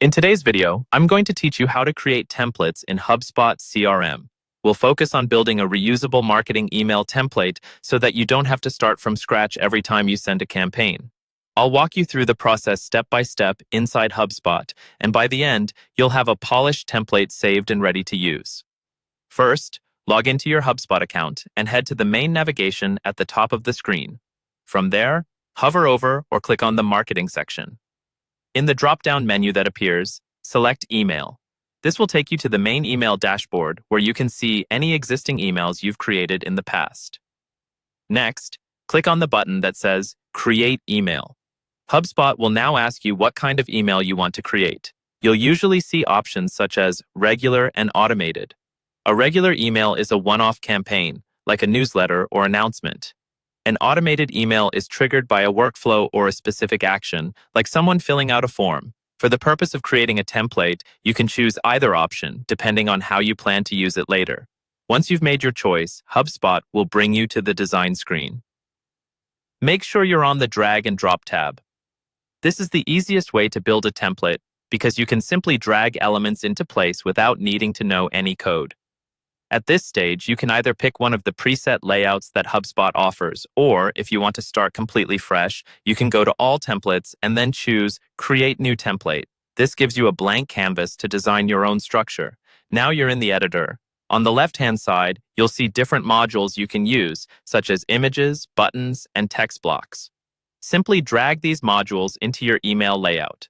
In today's video, I'm going to teach you how to create templates in Hubspot CRM. We'll focus on building a reusable marketing email template so that you don't have to start from scratch every time you send a campaign. I'll walk you through the process step by step inside HubSpot, and by the end, you'll have a polished template saved and ready to use. First, log into your HubSpot account and head to the main navigation at the top of the screen. From there, hover over or click on the Marketing section. In the drop-down menu that appears, select Email. This will take you to the main email dashboard where you can see any existing emails you've created in the past. Next, click on the button that says Create Email. HubSpot will now ask you what kind of email you want to create. You'll usually see options such as regular and automated. A regular email is a one-off campaign, like a newsletter or announcement. An automated email is triggered by a workflow or a specific action, like someone filling out a form. For the purpose of creating a template, you can choose either option, depending on how you plan to use it later. Once you've made your choice, HubSpot will bring you to the design screen. Make sure you're on the drag and drop tab. This is the easiest way to build a template because you can simply drag elements into place without needing to know any code. At this stage, you can either pick one of the preset layouts that HubSpot offers, or if you want to start completely fresh, you can go to All Templates and then choose Create New Template. This gives you a blank canvas to design your own structure. Now you're in the editor. On the left-hand side, you'll see different modules you can use, such as images, buttons, and text blocks. Simply drag these modules into your email layout.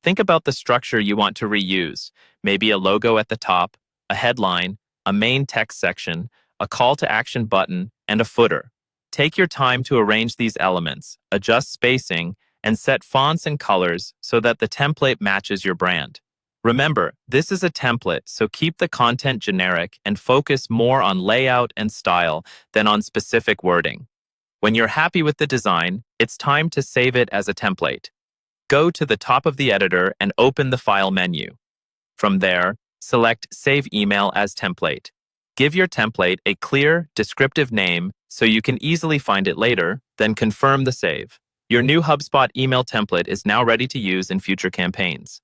Think about the structure you want to reuse, maybe a logo at the top, a headline, a main text section, a call to action button, and a footer. Take your time to arrange these elements, adjust spacing, and set fonts and colors so that the template matches your brand. Remember, this is a template, so keep the content generic and focus more on layout and style than on specific wording. When you're happy with the design, it's time to save it as a template. Go to the top of the editor and open the File menu. From there, select Save Email as Template. Give your template a clear, descriptive name so you can easily find it later, then confirm the save. Your new HubSpot email template is now ready to use in future campaigns.